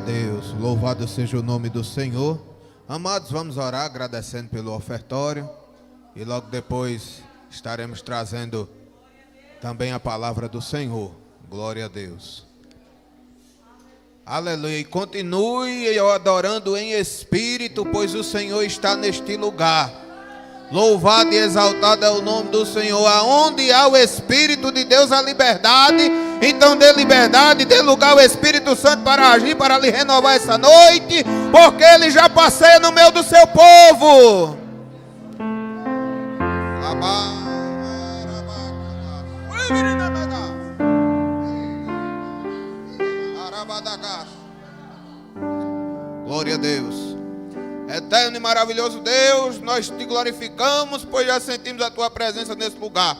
Deus, louvado seja o nome do Senhor. Amados, vamos orar agradecendo pelo ofertório e logo depois estaremos trazendo também a palavra do Senhor. Glória a Deus. Aleluia. E continue adorando em espírito, pois o Senhor está neste lugar. Louvado e exaltado é o nome do Senhor. Aonde há o Espírito de Deus, a liberdade. Então dê liberdade, dê lugar ao Espírito Santo para agir, para lhe renovar essa noite, porque Ele já passeia no meio do seu povo. Glória a Deus. Eterno e maravilhoso Deus, nós te glorificamos, pois já sentimos a tua presença nesse lugar.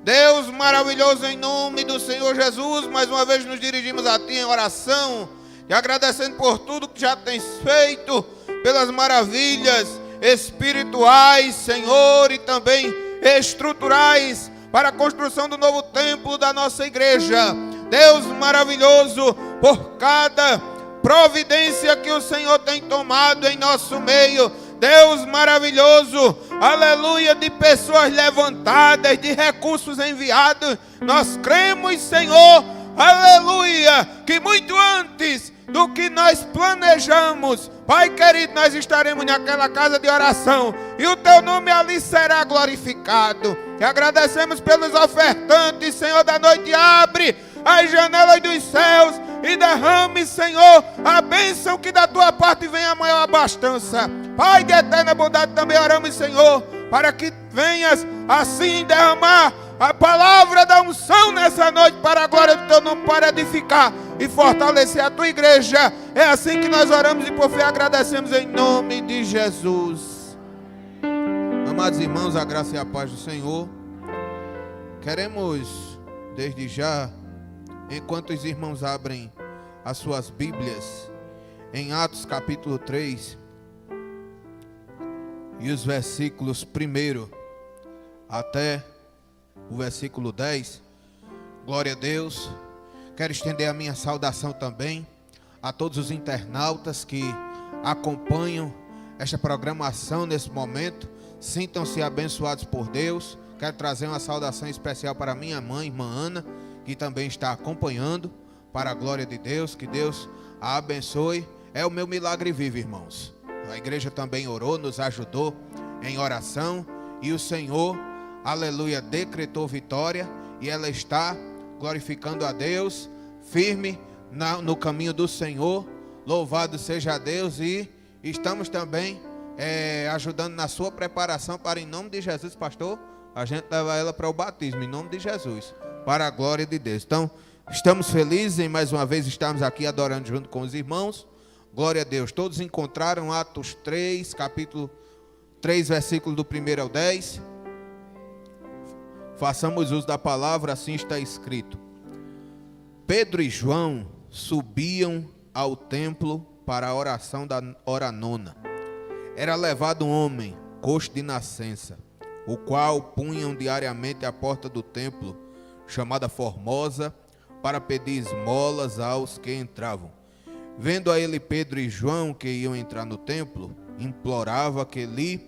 Deus maravilhoso, em nome do Senhor Jesus, mais uma vez nos dirigimos a ti em oração, e agradecendo por tudo que já tens feito, pelas maravilhas espirituais, Senhor, e também estruturais, para a construção do novo templo da nossa igreja. Deus maravilhoso, por cada providência que o Senhor tem tomado em nosso meio. Deus maravilhoso, aleluia, de pessoas levantadas, de recursos enviados. Nós cremos, Senhor, aleluia, que muito antes do que nós planejamos, Pai querido, nós estaremos naquela casa de oração e o teu nome ali será glorificado. E agradecemos pelos ofertantes, Senhor da noite. Abre as janelas dos céus e derrame, Senhor, a bênção que da tua parte vem a maior abastança. Pai de eterna bondade, também oramos, Senhor, para que venhas assim derramar a palavra da unção nessa noite para a glória do teu nome, para edificar e fortalecer a tua igreja. É assim que nós oramos e por fé agradecemos em nome de Jesus. Amados irmãos, a graça e a paz do Senhor. Queremos desde já, enquanto os irmãos abrem as suas Bíblias, em Atos capítulo 3, e os versículos 1 até o versículo 10, glória a Deus. Quero estender a minha saudação também a todos os internautas que acompanham esta programação nesse momento. Sintam-se abençoados por Deus. Quero trazer uma saudação especial para minha mãe, irmã Ana, que também está acompanhando, para a glória de Deus. Que Deus a abençoe. É o meu milagre vivo, irmãos. A igreja também orou, nos ajudou em oração, e o Senhor, aleluia, decretou vitória, e ela está glorificando a Deus, firme no caminho do Senhor. Louvado seja Deus. E estamos também ajudando na sua preparação para, em nome de Jesus, pastor, a gente leva ela para o batismo, em nome de Jesus, para a glória de Deus. Então, estamos felizes em mais uma vez estarmos aqui adorando junto com os irmãos. Glória a Deus. Todos encontraram Atos 3, capítulo 3, versículo do 1 ao 10. Façamos uso da palavra, assim está escrito. Pedro e João subiam ao templo para a oração da hora nona. Era levado um homem, coxo de nascença, o qual punham diariamente à porta do templo, chamada Formosa, para pedir esmolas aos que entravam. Vendo a ele Pedro e João que iam entrar no templo, implorava que lhe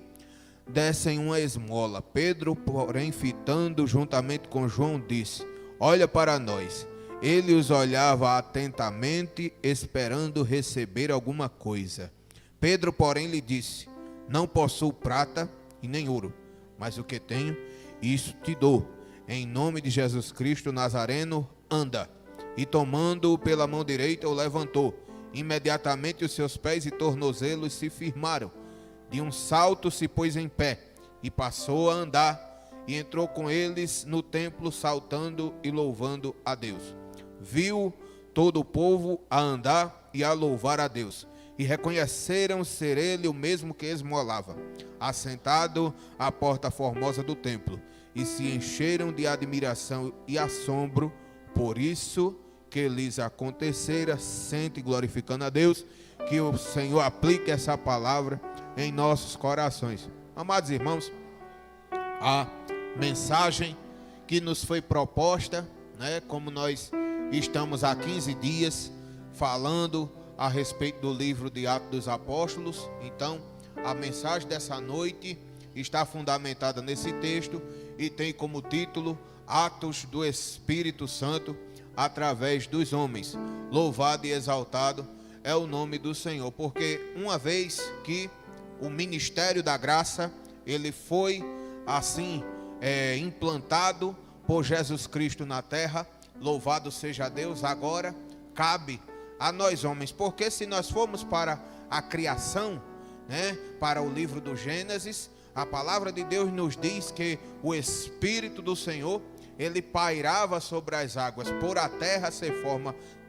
dessem uma esmola. Pedro, porém, fitando juntamente com João, disse: olha para nós. Ele os olhava atentamente, esperando receber alguma coisa. Pedro, porém, lhe disse: não possuo prata e nem ouro, mas o que tenho, isso te dou. Em nome de Jesus Cristo Nazareno, anda. E tomando-o pela mão direita, o levantou. Imediatamente os seus pés e tornozelos se firmaram. De um salto se pôs em pé e passou a andar, e entrou com eles no templo, saltando e louvando a Deus. Viu todo o povo a andar e a louvar a Deus, e reconheceram ser ele o mesmo que esmolava, assentado à porta formosa do templo, e se encheram de admiração e assombro por isso que lhes acontecera. Sente glorificando a Deus. Que o Senhor aplique essa palavra em nossos corações. Amados irmãos, a mensagem que nos foi proposta, como nós estamos há 15 dias falando a respeito do livro de Atos dos Apóstolos. Então, a mensagem dessa noite está fundamentada nesse texto e tem como título Atos do Espírito Santo através dos homens. Louvado e exaltado é o nome do Senhor, porque uma vez que o ministério da graça, ele foi assim implantado por Jesus Cristo na terra, louvado seja Deus, agora cabe a nós homens, porque se nós formos para a criação, para o livro do Gênesis, a palavra de Deus nos diz que o Espírito do Senhor, ele pairava sobre as águas, por a terra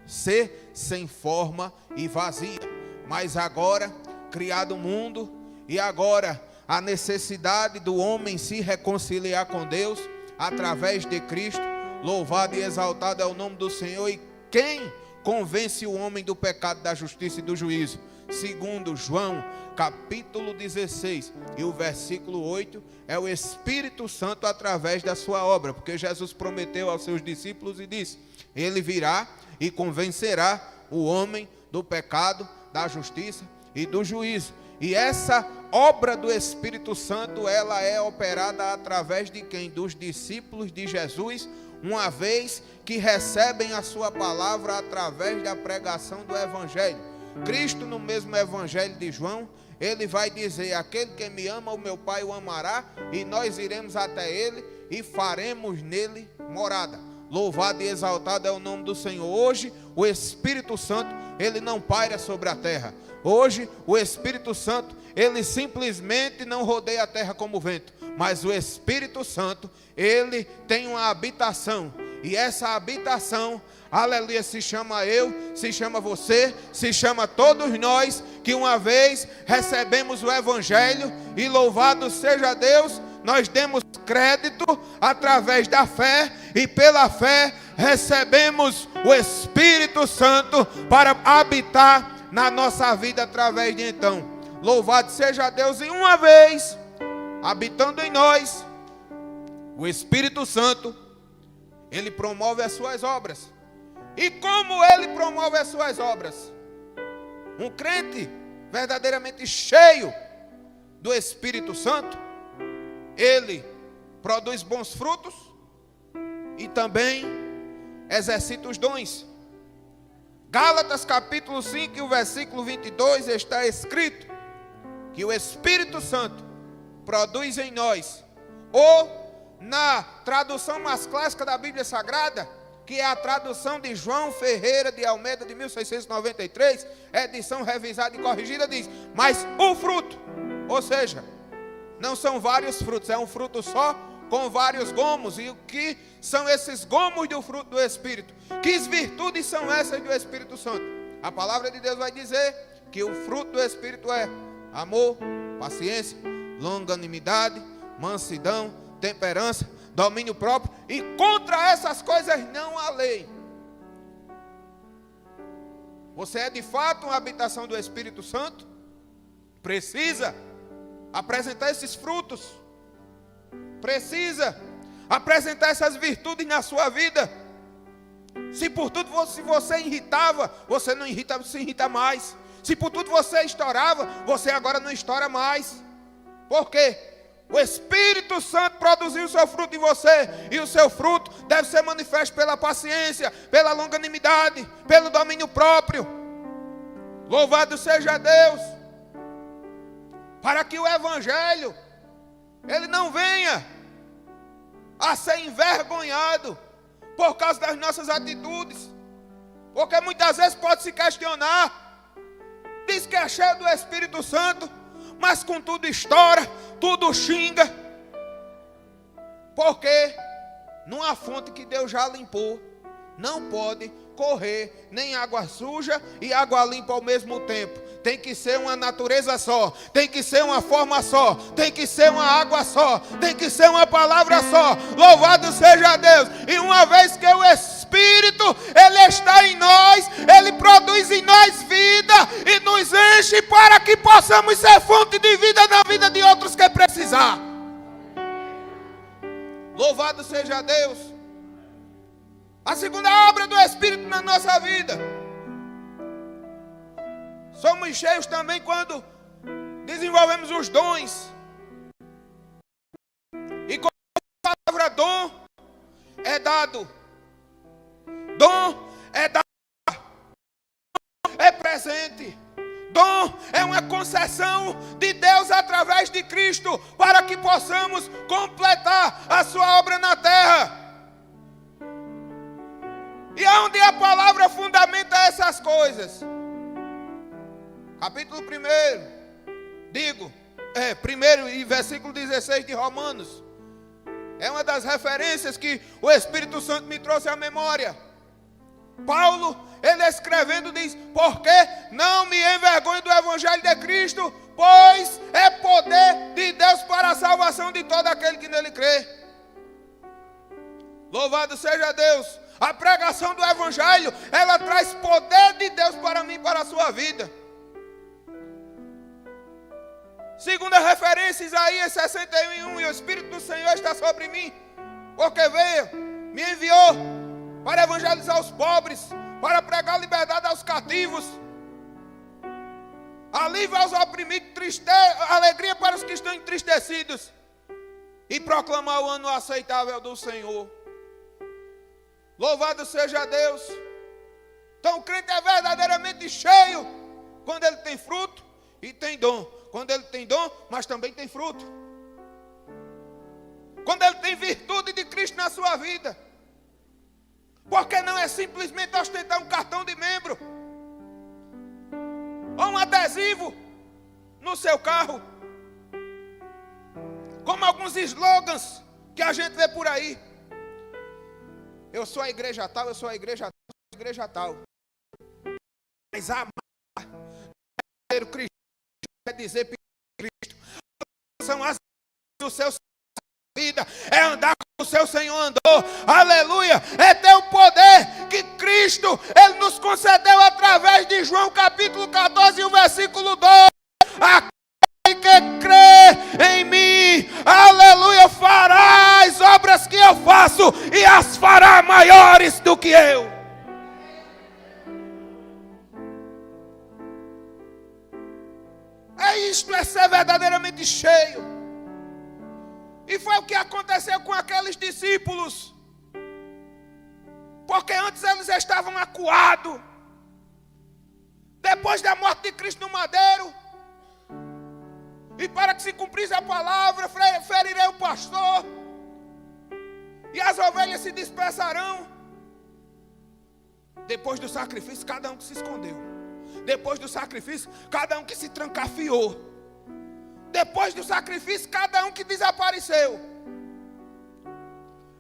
ser sem forma e vazia. Mas agora, criado o mundo, e agora a necessidade do homem se reconciliar com Deus, através de Cristo, louvado e exaltado é o nome do Senhor. E quem convence o homem do pecado, da justiça e do juízo? Segundo João, capítulo 16, e o versículo 8, é o Espírito Santo através da sua obra, porque Jesus prometeu aos seus discípulos e disse: ele virá e convencerá o homem do pecado, da justiça e do juízo. E essa obra do Espírito Santo, ela é operada através de quem? Dos discípulos de Jesus, uma vez que recebem a sua palavra através da pregação do Evangelho. Cristo, no mesmo Evangelho de João, ele vai dizer: aquele que me ama, o meu Pai o amará, e nós iremos até ele e faremos nele morada. Louvado e exaltado é o nome do Senhor. Hoje o Espírito Santo, ele não paira sobre a terra. Hoje o Espírito Santo, ele simplesmente não rodeia a terra como vento, mas o Espírito Santo, ele tem uma habitação, e essa habitação, aleluia, se chama eu, se chama você, se chama todos nós, que uma vez recebemos o Evangelho, e louvado seja Deus, nós demos crédito através da fé, e pela fé recebemos o Espírito Santo para habitar na nossa vida através de então. Louvado seja Deus. E uma vez habitando em nós, o Espírito Santo, ele promove as suas obras. E como ele promove as suas obras? Um crente verdadeiramente cheio do Espírito Santo, ele produz bons frutos e também exercita os dons. Gálatas capítulo 5 e o versículo 22 está escrito que o Espírito Santo produz em nós, ou na tradução mais clássica da Bíblia Sagrada, que é a tradução de João Ferreira de Almeida de 1693, edição revisada e corrigida, diz: mas o fruto, ou seja, não são vários frutos, é um fruto só com vários gomos. E o que são esses gomos do fruto do Espírito? Que virtudes são essas do Espírito Santo? A palavra de Deus vai dizer que o fruto do Espírito é amor, paciência, longanimidade, mansidão, temperança, domínio próprio, e contra essas coisas não há lei. Você é de fato uma habitação do Espírito Santo? Precisa apresentar esses frutos, precisa apresentar essas virtudes na sua vida. Se por tudo se você irritava, você não irrita, se irrita mais. Se por tudo você estourava, você agora não estoura mais. Por quê? O Espírito Santo produziu o seu fruto em você, e o seu fruto deve ser manifesto pela paciência, pela longanimidade, pelo domínio próprio. Louvado seja Deus, para que o Evangelho, ele não venha a ser envergonhado por causa das nossas atitudes, porque muitas vezes pode se questionar, diz que é cheio do Espírito Santo, mas com tudo estoura, tudo xinga, porque numa fonte que Deus já limpou, não pode correr nem água suja e água limpa ao mesmo tempo. Tem que ser uma natureza só, tem que ser uma forma só, tem que ser uma água só, tem que ser uma palavra só. Louvado seja Deus. E uma vez que o Espírito, ele está em nós, ele produz em nós vida e nos enche para que possamos ser fonte de vida na vida de outros que precisar. Louvado seja Deus. A segunda obra do Espírito na nossa vida Somos cheios também quando desenvolvemos os dons. E com a palavra dom é dado. Dom é dado. É presente. Dom é uma concessão de Deus através de Cristo para que possamos completar a sua obra na terra. E onde a palavra fundamenta essas coisas? Capítulo 1, primeiro e versículo 16 de Romanos. É uma das referências que o Espírito Santo me trouxe à memória. Paulo, ele escrevendo, diz: porque não me envergonho do Evangelho de Cristo, pois é poder de Deus para a salvação de todo aquele que nele crê. Louvado seja Deus. A pregação do Evangelho, ela traz poder de Deus para mim e para a sua vida. Segunda referência, Isaías 61, e o Espírito do Senhor está sobre mim, porque veio, me enviou para evangelizar os pobres, para pregar liberdade aos cativos, alívio aos oprimidos, alegria para os que estão entristecidos, e proclamar o ano aceitável do Senhor. Louvado seja Deus. Então o crente é verdadeiramente cheio quando ele tem fruto e tem dom. Quando ele tem dom, mas também tem fruto. Quando ele tem virtude de Cristo na sua vida. Porque não é simplesmente ostentar um cartão de membro ou um adesivo no seu carro, como alguns slogans que a gente vê por aí. Eu sou a igreja tal, eu sou a igreja tal, eu sou a igreja tal. Mas amar o Cristo quer dizer Cristo. São as do seu vida, é andar como o seu Senhor andou. Aleluia! É ter o poder que Cristo, Ele nos concedeu através de João capítulo 14 e o versículo 2. Aquele que crê em mim, aleluia, fará as obras que eu faço e as fará maiores do que eu. É isto, é ser verdadeiramente cheio. E foi o que aconteceu com aqueles discípulos. Porque antes eles estavam acuados. Depois da morte de Cristo no madeiro. E para que se cumprisse a palavra, ferirei o pastor. E as ovelhas se dispersarão. Depois do sacrifício, cada um que se escondeu. Depois do sacrifício, cada um que se trancafiou. Depois do sacrifício, cada um que desapareceu.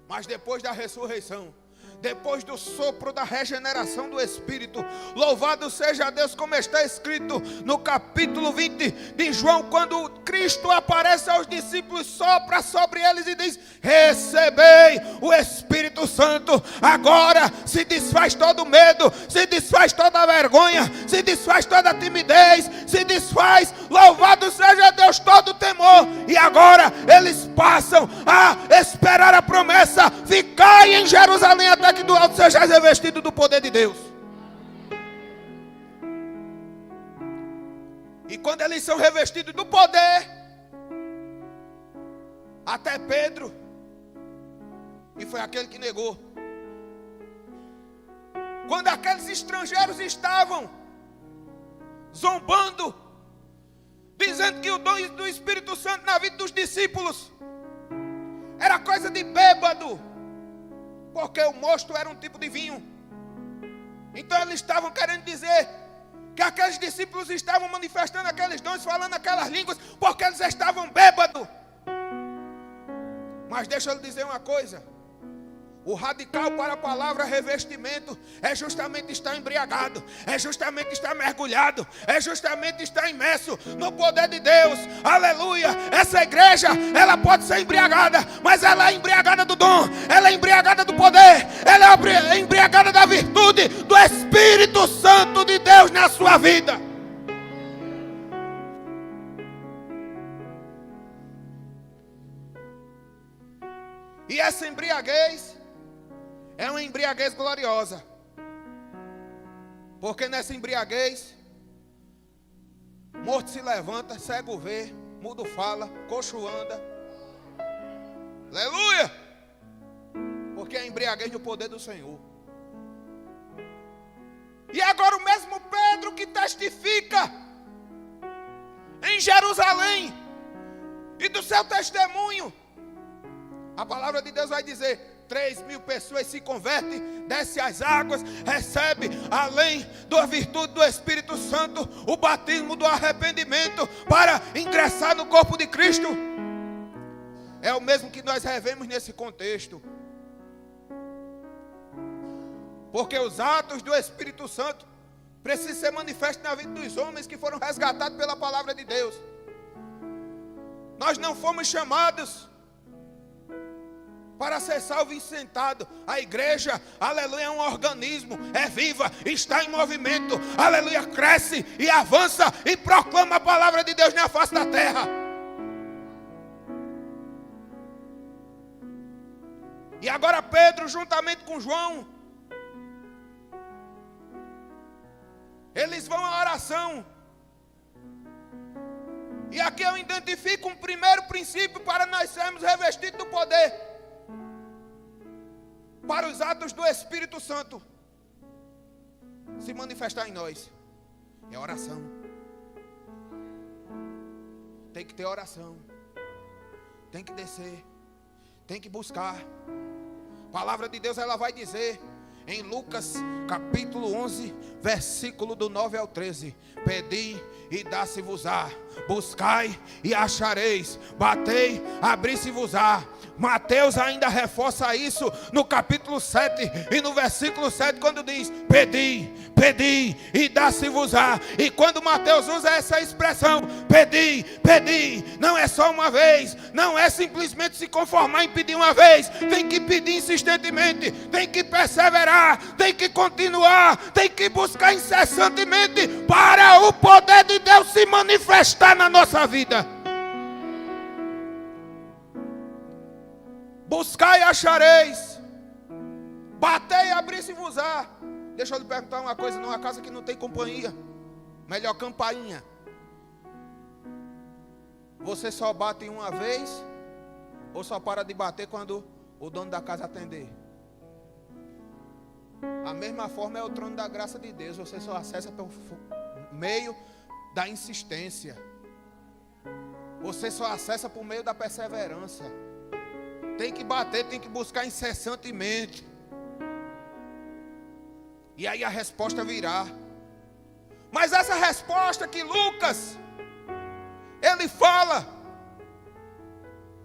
Mas depois da ressurreição, depois do sopro da regeneração do Espírito, louvado seja Deus, como está escrito no capítulo 20 de João, quando Cristo aparece aos discípulos, sopra sobre eles e diz: recebei o Espírito Santo. Agora se desfaz todo medo, se desfaz toda vergonha, se desfaz toda timidez, se desfaz, louvado seja Deus, todo temor. E agora eles passam a esperar a promessa: ficai em Jerusalém até que do alto sejais revestido do poder de Deus. E quando eles são revestidos do poder, até Pedro, e foi aquele que negou. Quando aqueles estrangeiros estavam zombando, dizendo que o dom do Espírito Santo na vida dos discípulos era coisa de bêbado, porque o mosto era um tipo de vinho. Então eles estavam querendo dizer que aqueles discípulos estavam manifestando aqueles dons, falando aquelas línguas, porque eles estavam bêbados. Mas deixa eu lhe dizer uma coisa: o radical para a palavra revestimento é justamente estar embriagado, é justamente estar mergulhado, é justamente estar imerso no poder de Deus. Aleluia! Essa igreja, ela pode ser embriagada, mas ela é embriagada do dom, ela é embriagada do poder, ela é embriagada da virtude do Espírito Santo de Deus na sua vida. E essa embriaguez é uma embriaguez gloriosa. Porque nessa embriaguez morto se levanta, cego vê, mudo fala, coxo anda. Aleluia! Porque é embriaguez no poder do Senhor. E agora o mesmo Pedro que testifica em Jerusalém e do seu testemunho, a palavra de Deus vai dizer: 3.000 pessoas se convertem, desce as águas, recebe, além da virtude do Espírito Santo, o batismo do arrependimento para ingressar no corpo de Cristo. É o mesmo que nós revemos nesse contexto. Porque os atos do Espírito Santo precisam ser manifestos na vida dos homens que foram resgatados pela palavra de Deus. Nós não fomos chamados para ser salvo e sentado. A igreja, aleluia, é um organismo, é viva, está em movimento, aleluia, cresce e avança e proclama a palavra de Deus na face da terra. E agora Pedro, juntamente com João, eles vão à oração. E aqui eu identifico um primeiro princípio para nós sermos revestidos do poder, para os atos do Espírito Santo se manifestar em nós. É oração. Tem que ter oração. Tem que descer. Tem que buscar. A palavra de Deus, ela vai dizer em Lucas capítulo 11, versículo do 9 ao 13: pedi e dá-se-vos-á, buscai e achareis, batei, abri-se-vos-á. Mateus ainda reforça isso no capítulo 7 e no versículo 7, quando diz: pedi, pedi e dá-se-vos-á. E quando Mateus usa essa expressão, pedi, pedi, não é só uma vez, não é simplesmente se conformar em pedir uma vez, tem que pedir insistentemente, tem que perseverar, tem que continuar, tem que buscar incessantemente para o poder de Deus se manifestar na nossa vida. Buscai e achareis, batei e abri-se-vos-á. Deixa eu lhe perguntar uma coisa: numa casa que não tem companhia, melhor campainha, você só bate uma vez ou só para de bater quando o dono da casa atender? A mesma forma é o trono da graça de Deus. Você só acessa pelo meio da insistência. Você só acessa por meio da perseverança. Tem que bater, tem que buscar incessantemente. E aí a resposta virá. Mas essa resposta que Lucas, ele fala,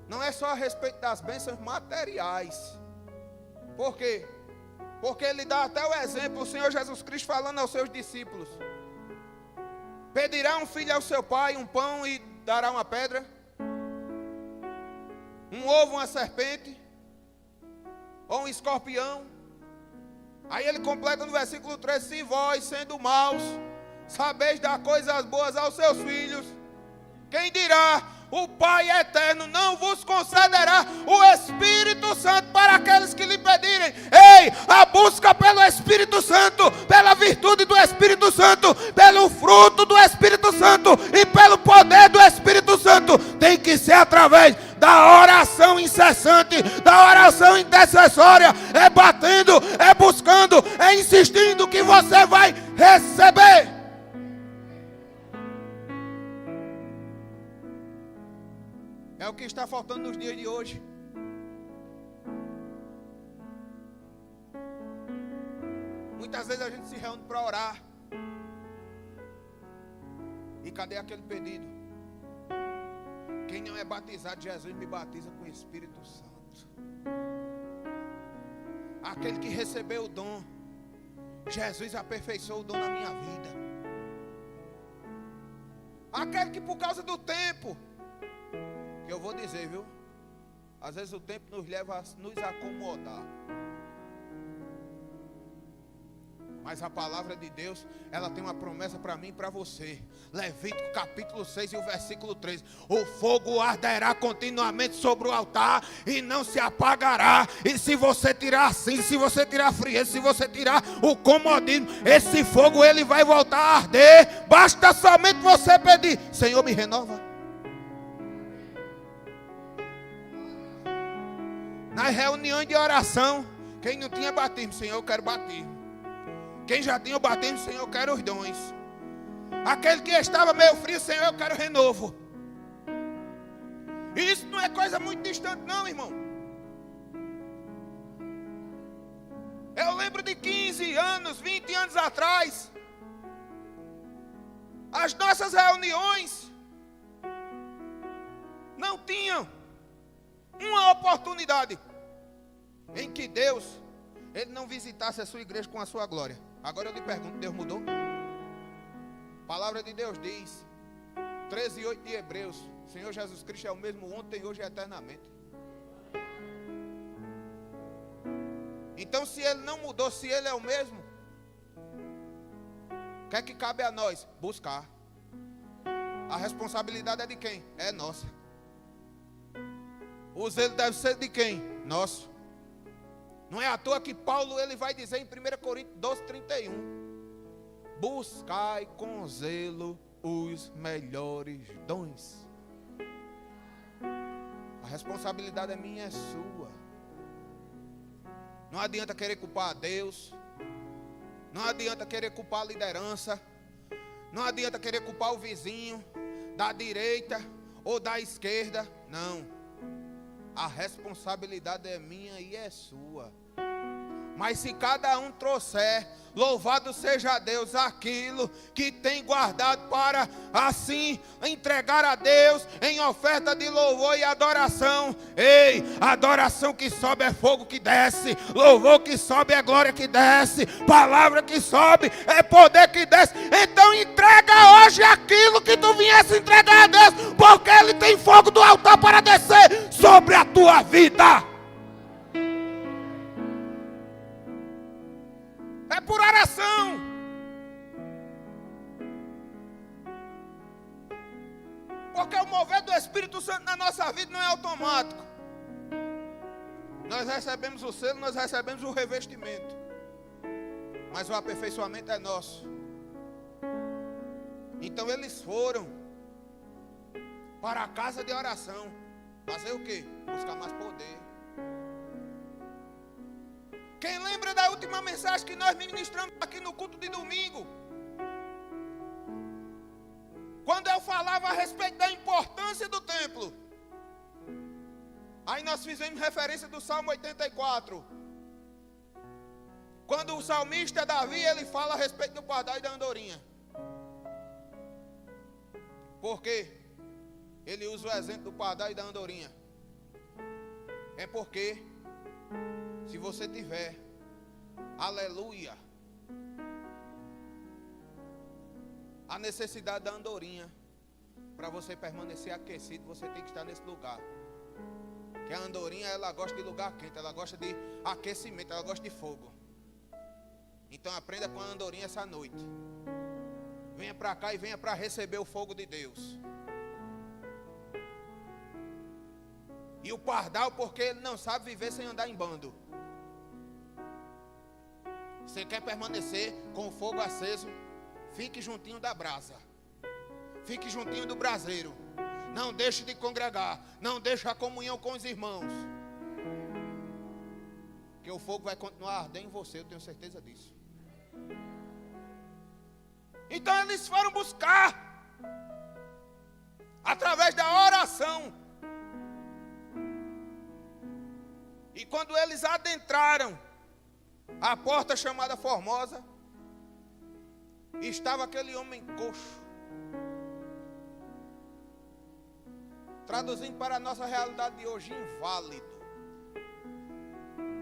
não é só a respeito das bênçãos materiais. Por quê? Porque ele dá até o exemplo, o Senhor Jesus Cristo falando aos seus discípulos: pedirá um filho ao seu pai um pão e dará uma pedra? Um ovo, uma serpente? Ou um escorpião? Aí ele completa no versículo 13: se vós, sendo maus, sabeis dar coisas boas aos seus filhos, quem dirá, o Pai eterno não vos concederá o Espírito Santo para aqueles que lhe pedirem? Ei, a busca pelo Espírito Santo, pela virtude do Espírito Santo, pelo fruto do Espírito Santo e pelo poder do Espírito Santo tem que ser através da oração incessante, da oração intercessória. É batendo, é buscando, é insistindo que você vai receber. É o que está faltando nos dias de hoje. Muitas vezes a gente se reúne para orar. E cadê aquele pedido? Quem não é batizado de Jesus, me batiza com o Espírito Santo. Aquele que recebeu o dom, Jesus aperfeiçoou o dom na minha vida. Aquele que por causa do tempo, que eu vou dizer, viu? Às vezes o tempo nos leva a nos acomodar. Mas a palavra de Deus, ela tem uma promessa para mim e para você. Levítico capítulo 6 e o versículo 3. O fogo arderá continuamente sobre o altar e não se apagará. E se você tirar a cinza, se você tirar a frieza, se você tirar o comodismo, esse fogo ele vai voltar a arder. Basta somente você pedir: Senhor, me renova. Nas reuniões de oração, quem não tinha batismo, Senhor, eu quero batismo. Quem já tinha o batismo, Senhor, eu quero os dons. Aquele que estava meio frio, Senhor, eu quero renovo. E isso não é coisa muito distante não, irmão. Eu lembro de 15 anos, 20 anos atrás, as nossas reuniões não tinham uma oportunidade em que Deus, Ele não visitasse a sua igreja com a sua glória. Agora eu lhe pergunto, Deus mudou? A palavra de Deus diz, 13:8 de Hebreus, Senhor Jesus Cristo é o mesmo ontem, hoje e eternamente. Então se Ele não mudou, se Ele é o mesmo, o que é que cabe a nós? Buscar. A responsabilidade é de quem? É nossa. O zelo deve ser de quem? Nosso. Não é à toa que Paulo ele vai dizer em 1 Coríntios 12:31: buscai com zelo os melhores dons. A responsabilidade é minha e é sua. Não adianta querer culpar a Deus. Não adianta querer culpar a liderança. Não adianta querer culpar o vizinho da direita ou da esquerda. Não. A responsabilidade é minha e é sua. Mas se cada um trouxer, louvado seja Deus, aquilo que tem guardado para assim entregar a Deus em oferta de louvor e adoração. Ei, adoração que sobe é fogo que desce, louvor que sobe é glória que desce, palavra que sobe é poder que desce. Então entrega hoje aquilo que tu viesse entregar a Deus, porque Ele tem fogo do altar para descer sobre a tua vida. É por oração. Porque o mover do Espírito Santo na nossa vida não é automático. Nós recebemos o selo, nós recebemos o revestimento. Mas o aperfeiçoamento é nosso. Então eles foram para a casa de oração. Fazer o quê? Buscar mais poder. Quem lembra da última mensagem que nós ministramos aqui no culto de domingo? Quando eu falava a respeito da importância do templo. Aí nós fizemos referência do Salmo 84. Quando o salmista Davi, ele fala a respeito do pardal e da andorinha. Por quê? Ele usa o exemplo do pardal e da andorinha. É porque se você tiver, aleluia, a necessidade da andorinha, para você permanecer aquecido, você tem que estar nesse lugar. Que a andorinha, ela gosta de lugar quente, ela gosta de aquecimento, ela gosta de fogo. Então aprenda com a andorinha essa noite. Venha para cá e venha para receber o fogo de Deus. E o pardal, porque ele não sabe viver sem andar em bando. Você quer permanecer com o fogo aceso? Fique juntinho da brasa. Fique juntinho do braseiro. Não deixe de congregar. Não deixe a comunhão com os irmãos. Porque o fogo vai continuar a arder em você, eu tenho certeza disso. Então eles foram buscar, através da oração. E quando eles adentraram a porta chamada Formosa, estava aquele homem coxo. Traduzindo para a nossa realidade de hoje, inválido.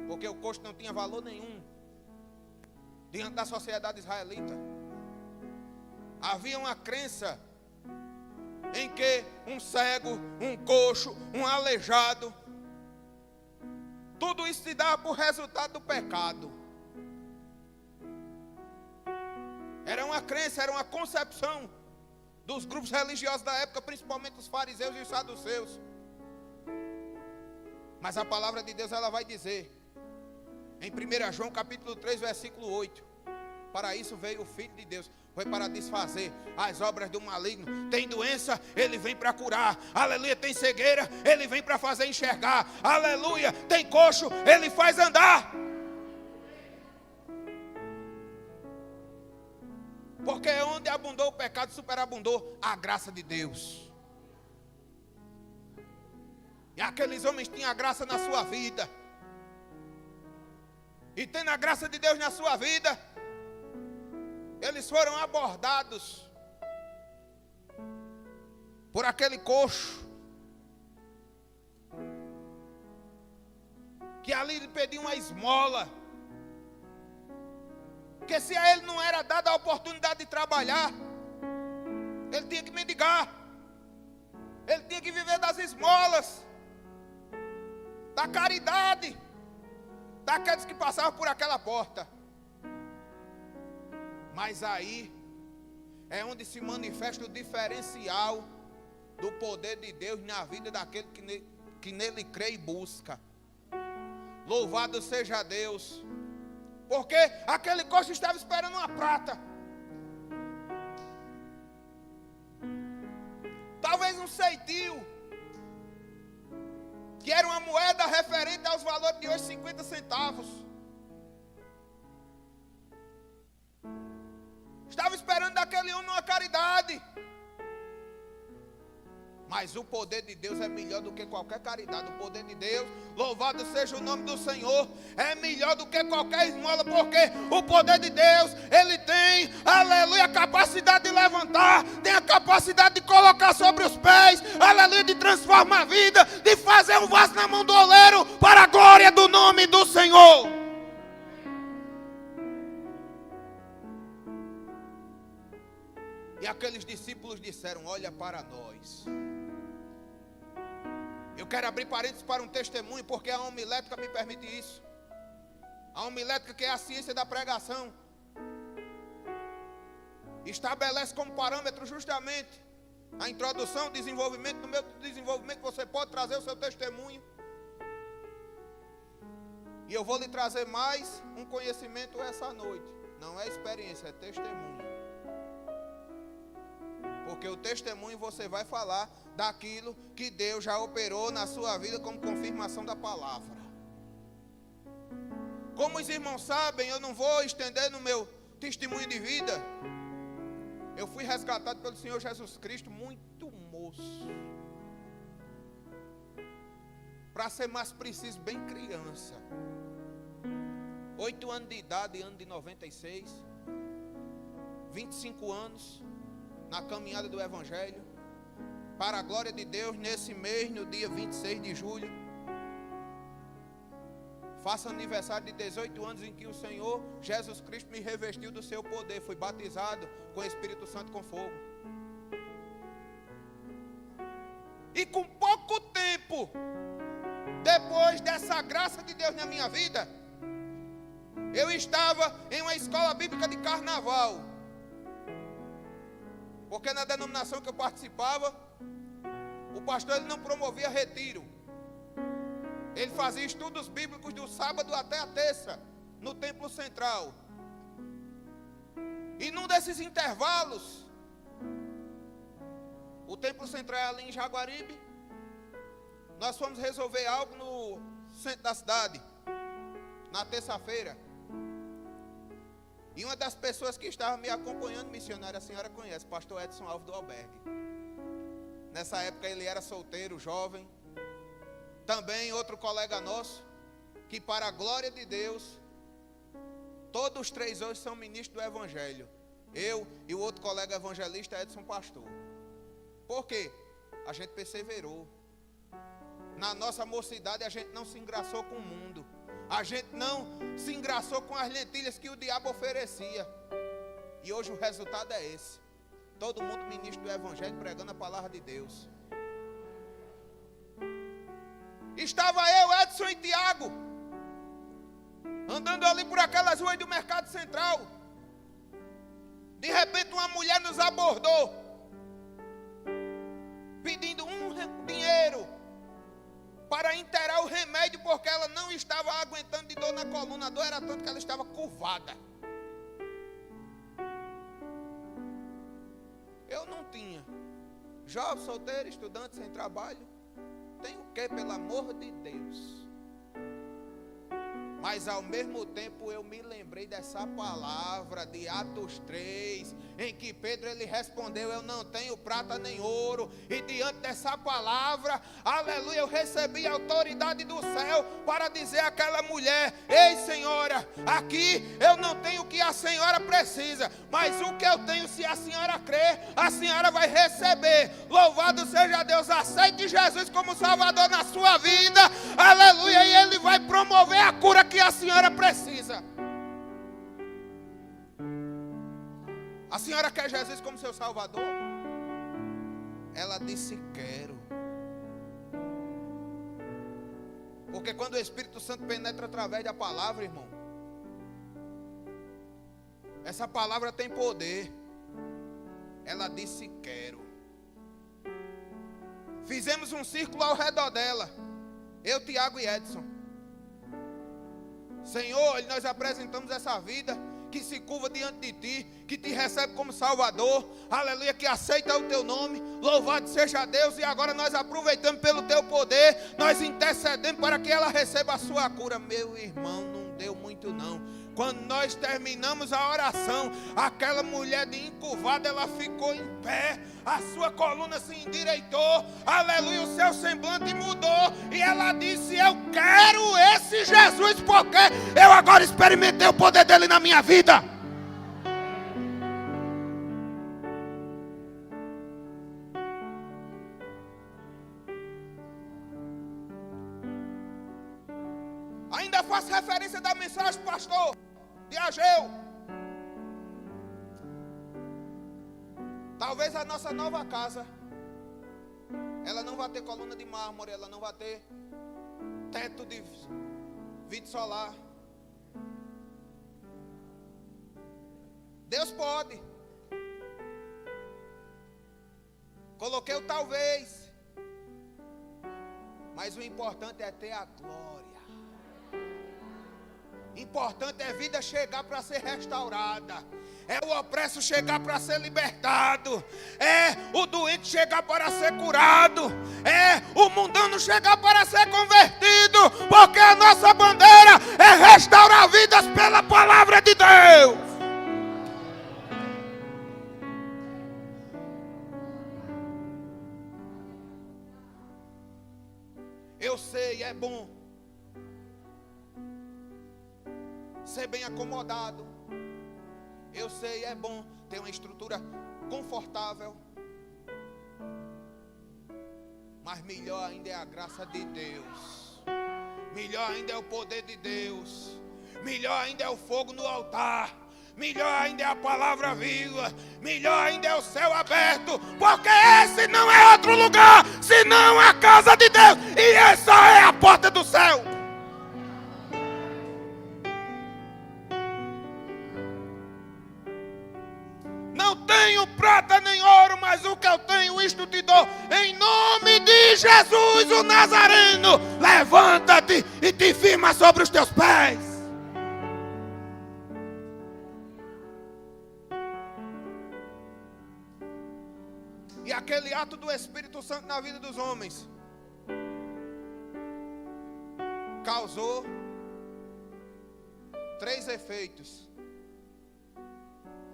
Porque o coxo não tinha valor nenhum diante da sociedade israelita. Havia uma crença em que um cego, um coxo, um aleijado, tudo isso se dava por resultado do pecado. Era uma crença, era uma concepção dos grupos religiosos da época, principalmente os fariseus e os saduceus. Mas a palavra de Deus, ela vai dizer, em 1 João capítulo 3, versículo 8, para isso veio o Filho de Deus, foi para desfazer as obras do maligno. Tem doença, ele vem para curar. Aleluia. Tem cegueira, ele vem para fazer enxergar. Aleluia. Tem coxo, ele faz andar. Porque onde abundou o pecado, superabundou a graça de Deus. E aqueles homens tinham a graça na sua vida. E tendo a graça de Deus na sua vida, eles foram abordados por aquele coxo que ali lhe pediu uma esmola. Porque se a ele não era dada a oportunidade de trabalhar, ele tinha que mendigar. Ele tinha que viver das esmolas, da caridade, daqueles que passavam por aquela porta. Mas aí é onde se manifesta o diferencial do poder de Deus na vida daquele que nele crê e busca. Louvado seja Deus. Porque aquele coxo estava esperando uma prata. Talvez um ceitil, que era uma moeda referente aos valores de hoje, 50 centavos. Estava esperando daquele homem uma caridade. Mas o poder de Deus é melhor do que qualquer caridade. O poder de Deus, louvado seja o nome do Senhor, é melhor do que qualquer esmola. Porque o poder de Deus, ele tem, aleluia, a capacidade de levantar, tem a capacidade de colocar sobre os pés, aleluia, de transformar a vida, de fazer um vaso na mão do oleiro, para a glória do nome do Senhor. E aqueles discípulos disseram: olha para nós. Eu quero abrir parênteses para um testemunho, porque a homilética me permite isso. A homilética, que é a ciência da pregação, estabelece como parâmetro justamente a introdução, o desenvolvimento. No meu desenvolvimento você pode trazer o seu testemunho. E eu vou lhe trazer mais um conhecimento essa noite. Não é experiência, é testemunho. Porque o testemunho você vai falar daquilo que Deus já operou na sua vida como confirmação da palavra. Como os irmãos sabem, eu não vou estender no meu testemunho de vida. Eu fui resgatado pelo Senhor Jesus Cristo muito moço. Para ser mais preciso, bem criança. 8 anos de idade, ano de 96. 25 anos. Na caminhada do Evangelho, para a glória de Deus, nesse mês, no dia 26 de julho, faço aniversário de 18 anos em que o Senhor Jesus Cristo me revestiu do seu poder, fui batizado com o Espírito Santo com fogo. E com pouco tempo, depois dessa graça de Deus na minha vida, eu estava em uma escola bíblica de carnaval. Porque na denominação que eu participava, o pastor ele não promovia retiro. Ele fazia estudos bíblicos do sábado até a terça, no templo central. E num desses intervalos, o templo central é ali em Jaguaribe, nós fomos resolver algo no centro da cidade, na terça-feira. E uma das pessoas que estava me acompanhando, missionária, a senhora conhece, pastor Edson Alves do Albergue. Nessa época ele era solteiro, jovem. Também outro colega nosso, que para a glória de Deus, todos os 3 hoje são ministros do Evangelho. Eu e o outro colega evangelista, Edson Pastor. Por quê? A gente perseverou. Na nossa mocidade a gente não se engraçou com o mundo. A gente não se engraçou com as lentilhas que o diabo oferecia. E hoje o resultado é esse. Todo mundo ministro do Evangelho, pregando a palavra de Deus. Estava eu, Edson e Tiago, andando ali por aquelas ruas do Mercado Central. De repente uma mulher nos abordou, pedindo dinheiro para inteirar o remédio, porque ela não estava aguentando de dor na coluna. A dor era tanto que ela estava curvada. Eu não tinha. Jovem, solteiro, estudante, sem trabalho. Tem o quê, pelo amor de Deus? Mas ao mesmo tempo eu me lembrei dessa palavra de Atos 3, em que Pedro ele respondeu: eu não tenho prata nem ouro. E diante dessa palavra, aleluia, eu recebi a autoridade do céu para dizer àquela mulher: ei senhora, aqui eu não tenho o que a senhora precisa, mas o que eu tenho, se a senhora crer, a senhora vai receber. Louvado seja Deus. Aceite Jesus como Salvador na sua vida, aleluia, e Ele vai promover a cura que a senhora precisa. A senhora quer Jesus como seu Salvador? Ela disse: quero. Porque quando o Espírito Santo penetra através da palavra, irmão, essa palavra tem poder. Ela disse: quero. Fizemos um círculo ao redor dela, eu, Tiago e Edson. Senhor, nós apresentamos essa vida que se curva diante de Ti, que Te recebe como Salvador, aleluia, que aceita o Teu nome. Louvado seja Deus. E agora nós aproveitamos pelo Teu poder, nós intercedemos para que ela receba a sua cura. Meu irmão, não deu muito não. Quando nós terminamos a oração, aquela mulher de encurvada, ela ficou em pé, a sua coluna se endireitou, aleluia, o seu semblante mudou, e ela disse: eu quero esse Jesus, porque eu agora experimentei o poder dele na minha vida. Ainda faço referência da mensagem, pastor, de Ageu. Talvez a nossa nova casa, ela não vai ter coluna de mármore, ela não vai ter teto de vidro solar. Deus pode. Coloquei o talvez, mas o importante é ter a glória. Importante é a vida chegar para ser restaurada. É o opresso chegar para ser libertado. É o doente chegar para ser curado. É o mundano chegar para ser convertido. Porque a nossa bandeira é restaurar vidas pela palavra de Deus. Eu sei, é bom ser bem acomodado. Eu sei, é bom ter uma estrutura confortável. Mas melhor ainda é a graça de Deus. Melhor ainda é o poder de Deus. Melhor ainda é o fogo no altar. Melhor ainda é a palavra viva. Melhor ainda é o céu aberto. Porque esse não é outro lugar senão a casa de Deus. E essa é a porta do céu. Não tenho prata nem ouro, mas o que eu tenho, isto te dou. Em nome de Jesus, o Nazareno, levanta-te e te firma sobre os teus pés. E aquele ato do Espírito Santo na vida dos homens causou 3 efeitos.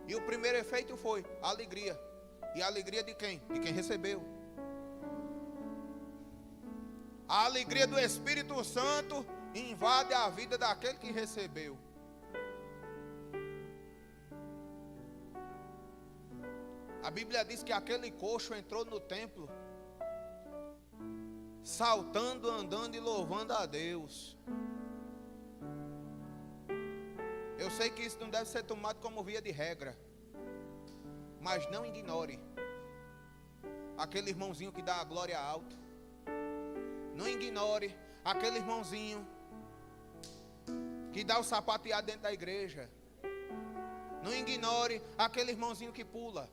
E o primeiro efeito foi a alegria. E a alegria de quem? De quem recebeu. A alegria do Espírito Santo invade a vida daquele que recebeu. A Bíblia diz que aquele coxo entrou no templo saltando, andando e louvando a Deus. Eu sei que isso não deve ser tomado como via de regra, mas não ignore aquele irmãozinho que dá a glória alta. Não ignore aquele irmãozinho que dá o sapateado dentro da igreja. Não ignore aquele irmãozinho que pula.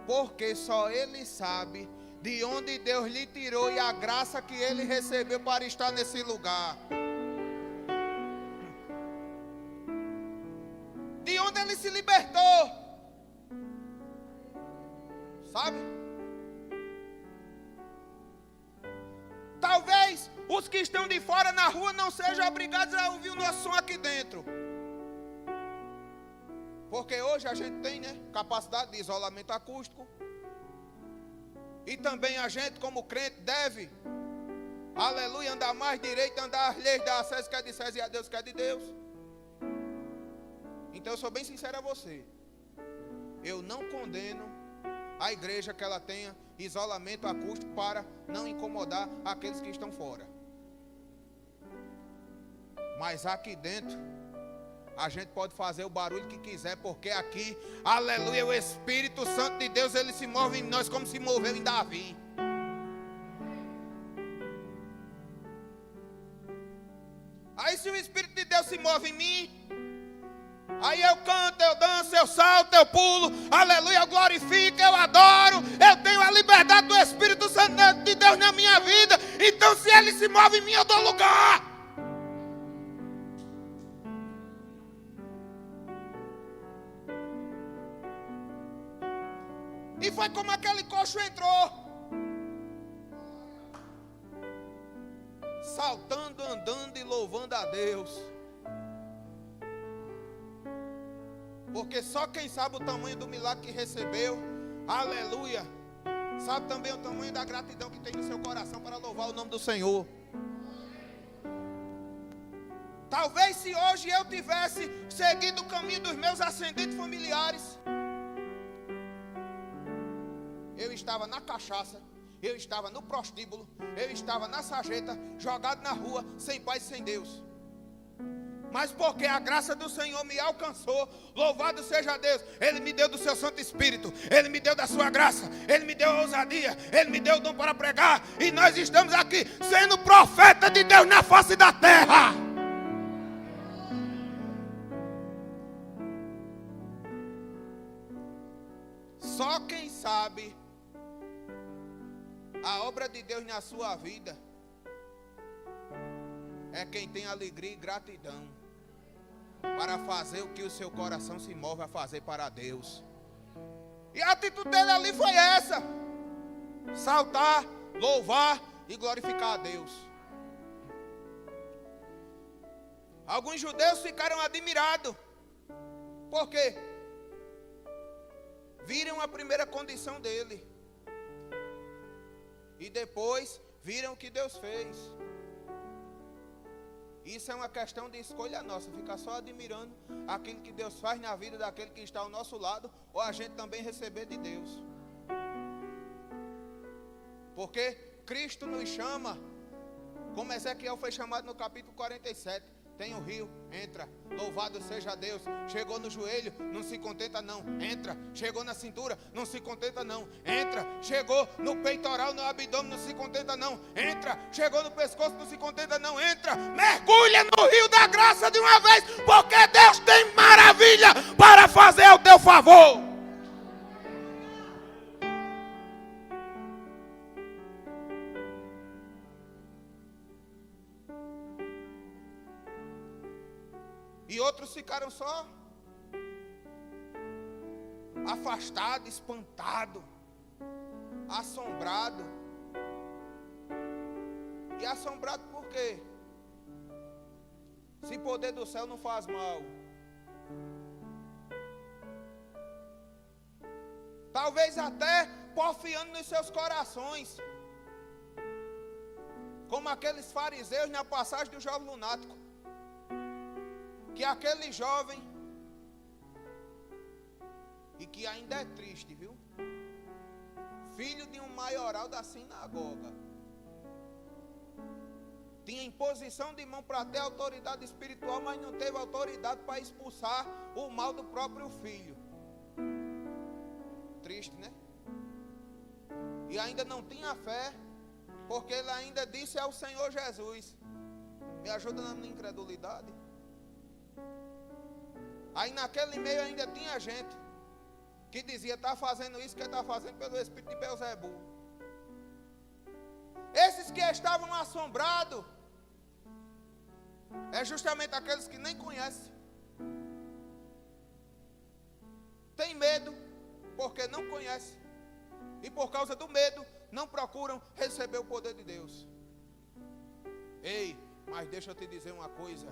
Porque só ele sabe de onde Deus lhe tirou e a graça que ele recebeu para estar nesse lugar. De onde ele se libertou. Sabe? Talvez os que estão de fora na rua não sejam obrigados a ouvir o nosso som aqui dentro. Porque hoje a gente tem, né, capacidade de isolamento acústico. E também a gente, como crente, deve, aleluia, andar mais direito, andar as leis da César que é de César e a Deus que é de Deus. Então eu sou bem sincero a você. Eu não condeno a igreja que ela tenha isolamento acústico para não incomodar aqueles que estão fora. Mas aqui dentro a gente pode fazer o barulho que quiser, porque aqui, aleluia, o Espírito Santo de Deus, ele se move em nós como se moveu em Davi. Aí se o Espírito de Deus se move em mim, aí eu canto, eu danço, eu salto, eu pulo, aleluia, eu glorifico, eu adoro, eu tenho a liberdade do Espírito Santo de Deus na minha vida. Então se ele se move em mim, eu dou lugar. E foi como aquele coxo entrou, saltando, andando e louvando a Deus. Porque só quem sabe o tamanho do milagre que recebeu, aleluia, sabe também o tamanho da gratidão que tem no seu coração para louvar o nome do Senhor. Talvez se hoje eu tivesse seguido o caminho dos meus ascendentes familiares, eu estava na cachaça, eu estava no prostíbulo, eu estava na sarjeta, jogado na rua, sem pai e sem Deus. Mas porque a graça do Senhor me alcançou, louvado seja Deus, Ele me deu do seu Santo Espírito, Ele me deu da sua graça, Ele me deu a ousadia, Ele me deu o dom para pregar, e nós estamos aqui sendo profeta de Deus na face da terra. Só quem sabe a obra de Deus na sua vida é quem tem alegria e gratidão para fazer o que o seu coração se move a fazer para Deus. E a atitude dele ali foi essa: saltar, louvar e glorificar a Deus. Alguns judeus ficaram admirados. Por quê? Viram a primeira condição dele e depois viram o que Deus fez. Isso é uma questão de escolha nossa, ficar só admirando aquilo que Deus faz na vida daquele que está ao nosso lado, ou a gente também receber de Deus. Porque Cristo nos chama, como Ezequiel foi chamado no capítulo 47. Tem o rio, entra, louvado seja Deus. Chegou no joelho, não se contenta não, entra. Chegou na cintura, não se contenta não, entra. Chegou no peitoral, no abdômen, não se contenta não, entra. Chegou no pescoço, não se contenta não, entra. Mergulha no rio da graça de uma vez, porque Deus tem maravilha para fazer ao teu favor. E outros ficaram só afastados, espantados, assombrados. E assombrado por quê? Se poder do céu não faz mal. Talvez até porfiando nos seus corações, como aqueles fariseus na passagem do jovem lunático. Que aquele jovem, e que ainda é triste, viu? Filho de um maioral da sinagoga, tinha imposição de mão para ter autoridade espiritual, mas não teve autoridade para expulsar o mal do próprio filho. Triste, né? E ainda não tinha fé, porque ele ainda disse ao Senhor Jesus: me ajuda na minha incredulidade. Aí naquele meio ainda tinha gente que dizia, está fazendo isso que está fazendo pelo espírito de Beelzebul. Esses que estavam assombrados é justamente aqueles que nem conhecem. Tem medo porque não conhecem. E por causa do medo não procuram receber o poder de Deus. Ei, mas deixa eu te dizer uma coisa.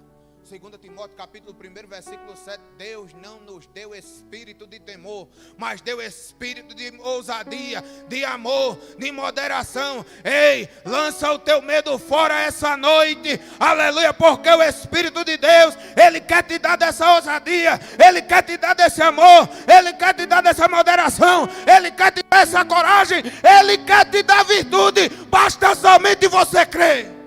2 Timóteo capítulo 1, versículo 7. Deus não nos deu espírito de temor, mas deu espírito de ousadia, de amor, de moderação. Ei, lança o teu medo fora essa noite. Aleluia, porque o Espírito de Deus, Ele quer te dar dessa ousadia, Ele quer te dar desse amor, Ele quer te dar dessa moderação, Ele quer te dar essa coragem, Ele quer te dar virtude. Basta somente você crer.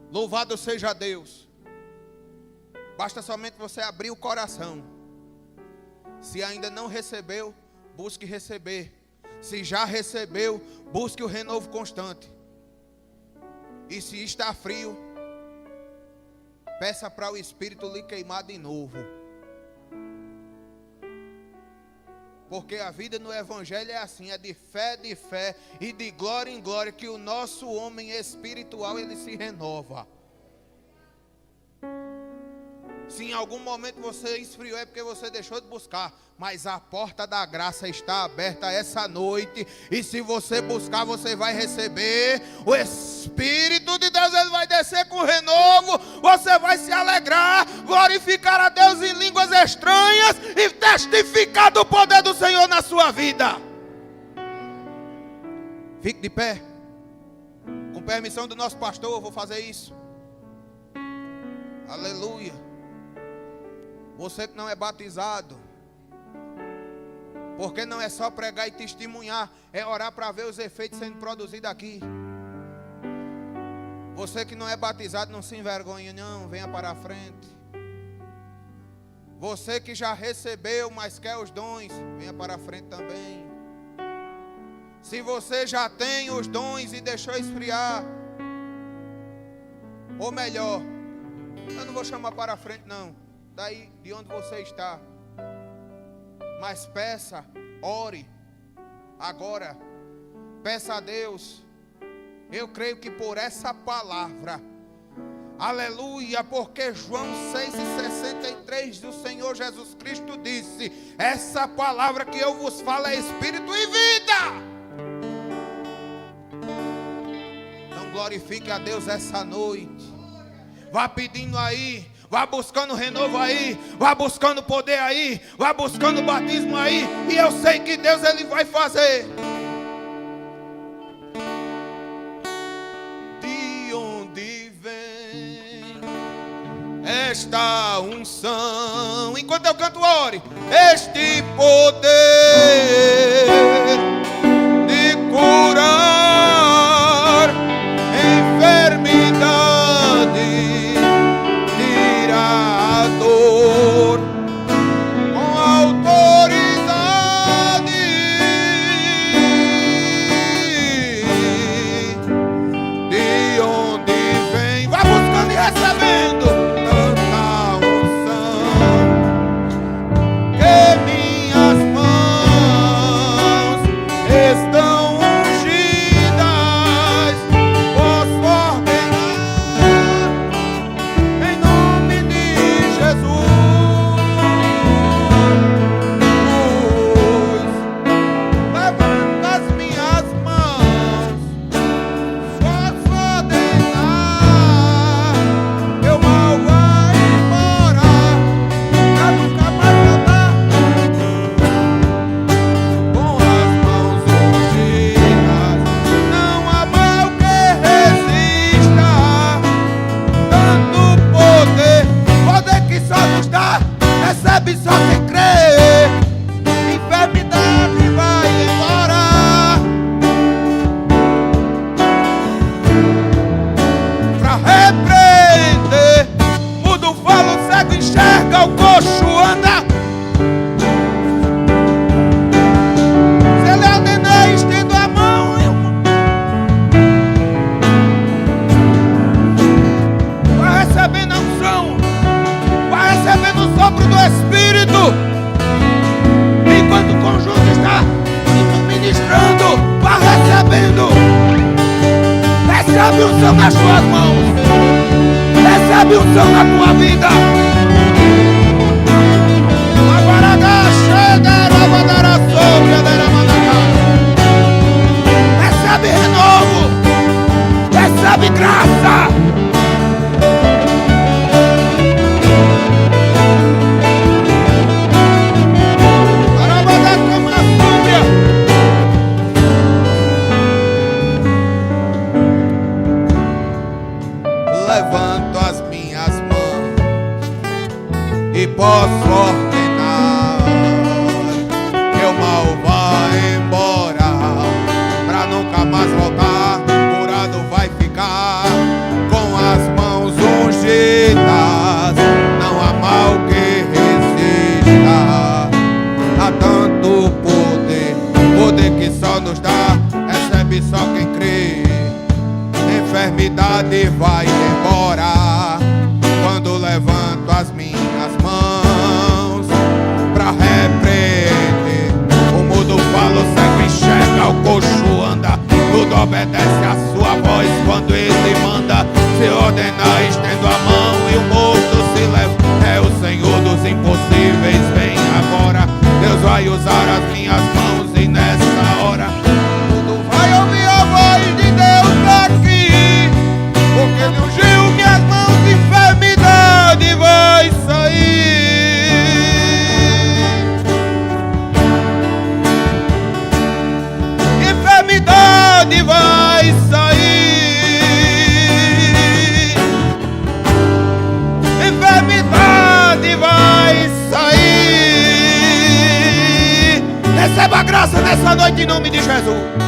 Louvado seja Deus. Basta somente você abrir o coração. Se ainda não recebeu, busque receber. Se já recebeu, busque o renovo constante. E se está frio, peça para o Espírito lhe queimar de novo. Porque a vida no Evangelho é assim, é de fé e de glória em glória, que o nosso homem espiritual, ele se renova. Se em algum momento você esfriou, é porque você deixou de buscar. Mas a porta da graça está aberta essa noite. E se você buscar, você vai receber. O Espírito de Deus, ele vai descer com renovo. Você vai se alegrar, glorificar a Deus em línguas estranhas e testificar do poder do Senhor na sua vida. Fique de pé. Com permissão do nosso pastor, eu vou fazer isso. Aleluia. Você que não é batizado, porque não é só pregar e testemunhar, é orar para ver os efeitos sendo produzidos aqui. Você que não é batizado, não se envergonhe não, venha para a frente. Você que já recebeu, mas quer os dons, venha para a frente também. Se você já tem os dons e deixou esfriar, ou melhor, eu não vou chamar para a frente não, daí de onde você está. Mas peça, ore, agora, peça a Deus. Eu creio que por essa palavra, aleluia, porque João 6,63 do Senhor Jesus Cristo disse, essa palavra que eu vos falo é espírito e vida. Então glorifique a Deus essa noite. Vá pedindo aí, vá buscando renovo aí, vá buscando poder aí, vá buscando batismo aí, e eu sei que Deus ele vai fazer. De onde vem esta unção? Enquanto eu canto, ore. Este poder de curar enfermidade, Recebe unção nas tuas mãos. Recebe unção na tua vida. Recebe renovo. Recebe graça. Levanto as minhas mãos e posso ordenar que o mal vá embora, pra nunca mais voltar. Curado vai ficar com as mãos ungidas. Não há mal que resista a tanto poder, poder que só nos dá, recebe só quem crê. Enfermidade vai embora quando levanto as minhas mãos pra repreender. O mudo fala, o cego enxerga, o coxo anda, tudo obedece a sua voz quando ele manda. Se ordenar, estendo a mão e o morto se leva. É o Senhor dos impossíveis, vem agora. Deus vai usar as minhas mãos e nessa hora tudo vai ouvir a voz de Deus aqui. Porque ele ungiu minhas mãos, enfermidade vai sair. Enfermidade vai sair. Enfermidade vai sair. Receba a graça nessa noite em nome de Jesus.